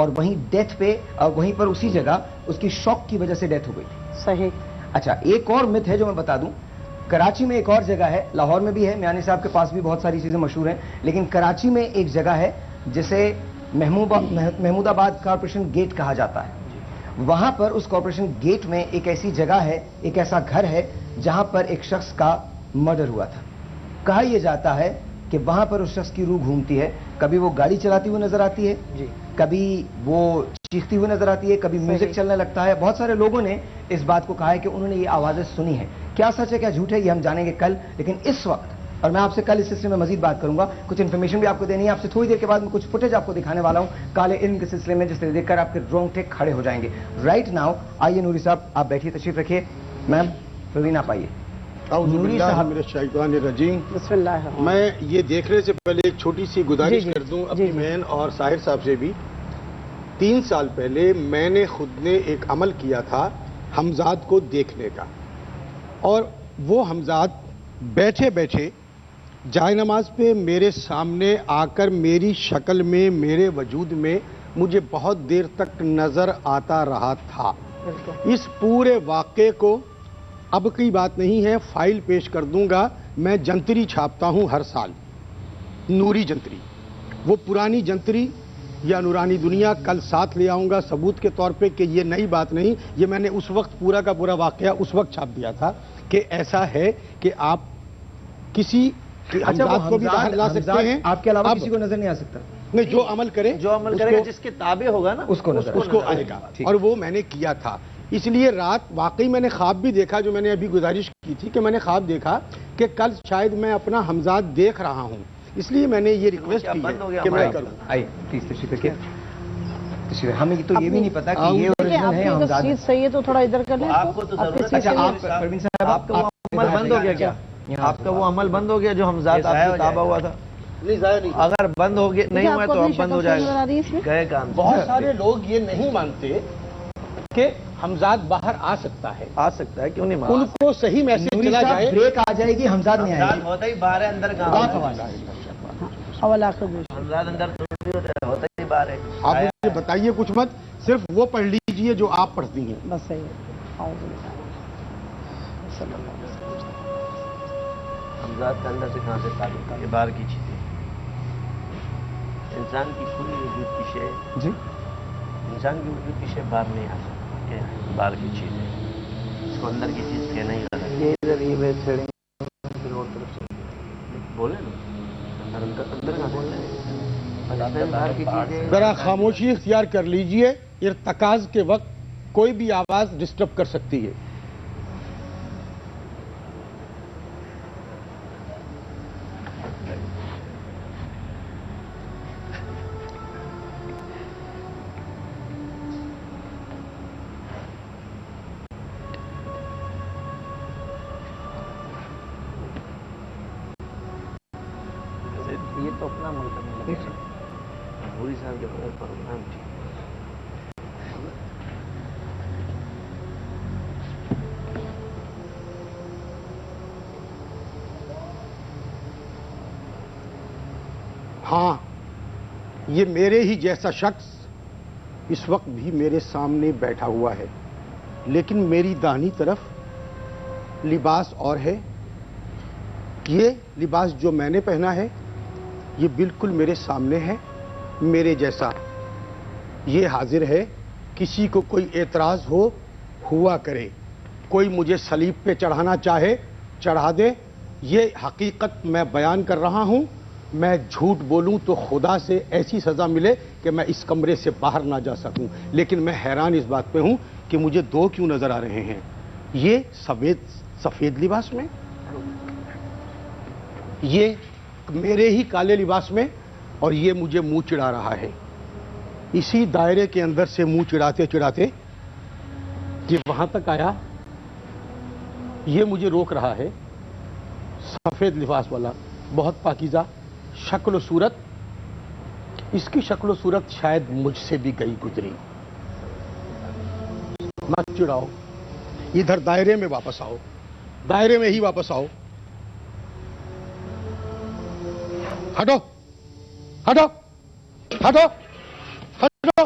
اور وہیں ڈیتھ پہ وہیں پر اسی جگہ اس کی شوق کی وجہ سے ڈیتھ ہو گئی تھی. صحیح. اچھا ایک اور مت ہے جو میں بتا دوں. کراچی میں ایک اور جگہ ہے, لاہور میں بھی ہے, میانی صاحب کے پاس بھی بہت ساری چیزیں مشہور ہیں, لیکن کراچی میں ایک جگہ ہے جسے محمود آباد کارپوریشن گیٹ کہا جاتا ہے. وہاں پر اس کارپوریشن گیٹ میں ایک ایسی جگہ ہے, ایک ایسا گھر ہے جہاں پر ایک شخص کا مرڈر ہوا تھا. کہا یہ جاتا ہے کہ وہاں پر اس شخص کی روح گھومتی ہے, کبھی وہ گاڑی چلاتی ہوئی نظر آتی ہے, کبھی وہ چیختی ہوئی نظر آتی ہے, کبھی میوزک چلنے لگتا ہے. بہت سارے لوگوں نے اس بات کو کہا ہے کہ انہوں نے یہ آوازیں سنی ہیں. کیا سچ ہے کیا جھوٹ ہے یہ ہم جانیں گے کل, لیکن اس وقت, اور میں آپ سے کل اس سلسلے میں مزید بات کروں گا, کچھ انفارمیشن بھی آپ کو دینی ہے. آپ سے تھوڑی دیر کے بعد میں کچھ فوٹیج آپ کو دکھانے والا ہوں کالے علم کے سلسلے میں, جس سے دیکھ کر آپ کے رونگٹے کھڑے ہو جائیں گے. رائٹ ناؤ آئیے نوری صاحب آپ بیٹھیے, تشریف رکھیے. میم پروین آپ آئیے. نوری صاحب میرے شیطان الرجیم. بسم اللہ. میں یہ دیکھنے سے پہلے ایک چھوٹی سی گزارش کر دوں اپنی بہن اور ساحر صاحب سے بھی. 3 سال پہلے میں نے خود نے ایک عمل کیا تھا حمزاد کو دیکھنے کا, اور وہ حمزاد بیٹھے بیٹھے جائے نماز پہ میرے سامنے آ کر میری شکل میں, میرے وجود میں مجھے بہت دیر تک نظر آتا رہا تھا. اس پورے واقعے کو اب کی بات نہیں ہے, فائل پیش کر دوں گا. میں جنتری چھاپتا ہوں ہر سال, نوری جنتری, وہ پرانی جنتری یا نورانی دنیا کل ساتھ لے آؤں گا ثبوت کے طور پہ کہ یہ نئی بات نہیں, یہ میں نے اس وقت پورا کا پورا واقعہ اس وقت چھاپ دیا تھا کہ ایسا ہے کہ آپ کسی حمزاد کو بھی باہر لا سکتے ہیں, آپ کے علاوہ کسی کو نظر نہیں آ سکتا. نہیں, جو عمل کرے گا جس کے تابع ہوگا نا اس کو آئے گا. اور وہ میں نے کیا تھا. اس لیے رات واقعی میں نے خواب بھی دیکھا, جو میں نے ابھی گزارش کی تھی کہ میں نے خواب دیکھا کہ کل شاید میں اپنا حمزاد دیکھ رہا ہوں. اس لیے میں نے یہ ریکویسٹ کی ہے کہ میں کروں. آئیے پلیز تشریف رکھیے. ہمیں تو یہ بھی نہیں پتا کہ یہ اوریجنل ہے حمزاد. چیز صحیح ہے تو تھوڑا ادھر کر لیں. آپ کو تو ضرورت. اچھا آپ پروین صاحب, آپ کا وہ عمل بند ہو گیا کیا؟ آپ کا وہ عمل بند ہو گیا جو حمزاد آپ سے تابع ہوا تھا؟ اگر بند ہو گیا نہیں ہوا تو اب بند ہو جائے گا. گئے کام. بہت سارے لوگ یہ نہیں مانتے کہ حمزاد باہر آ سکتا ہے. آ سکتا ہے, کیوں نہیں مانتے؟ ان کو صحیح میسج چلا جائے. بریک آ جائے گی, حمزاد نہیں آئے گی. ہوتا ہی باہر ہے, اندر کہاں حمزاد اندر ہوتا ہی باہر ہے. آپ مجھے بتائیے کچھ مت, صرف وہ پڑھ لیجئے جو آپ پڑھتی ہیں. بس صحیح ہے. حمزاد کا اندر سے کہاں سے تعلق ہے؟ یہ باہر کی چیزیں. انسان کی پوری وجود کی شے, جی انسان کی وجود کی شے باہر نہیں آ سکتی, باہر کی چیزیں. اس کو اندر کی چیز کہنا ہی غلط ہے. بولے نا اندر کا بولنا ہے. باہر کی چیزیں ذرا خاموشی اختیار کر لیجئے. ارتکاز کے وقت کوئی بھی آواز ڈسٹرب کر سکتی ہے. یہ تو اپنا ملک ہے. پوری صاحب کے پروگرام ٹھیک. ہاں, یہ میرے ہی جیسا شخص اس وقت بھی میرے سامنے بیٹھا ہوا ہے, لیکن میری داہنی طرف لباس اور ہے. یہ لباس جو میں نے پہنا ہے یہ بالکل میرے سامنے ہے, میرے جیسا. یہ حاضر ہے, کسی کو کوئی اعتراض ہوا کرے. کوئی مجھے صلیب پہ چڑھانا چاہے چڑھا دے. یہ حقیقت میں بیان کر رہا ہوں. میں جھوٹ بولوں تو خدا سے ایسی سزا ملے کہ میں اس کمرے سے باہر نہ جا سکوں. لیکن میں حیران اس بات پہ ہوں کہ مجھے 2 کیوں نظر آ رہے ہیں. یہ سفید لباس میں, یہ میرے ہی کالے لباس میں, اور یہ مجھے منہ چڑھا رہا ہے. اسی دائرے کے اندر سے منہ چڑھاتے چڑھاتے یہ وہاں تک آیا. یہ مجھے روک رہا ہے. سفید لباس والا, بہت پاکیزہ شکل و صورت. اس کی شکل و صورت شاید مجھ سے بھی گئی گزری. مت چڑھاؤ, ادھر دائرے میں واپس آؤ, دائرے میں ہی واپس آؤ. ہٹو ہٹو ہٹو ہٹو.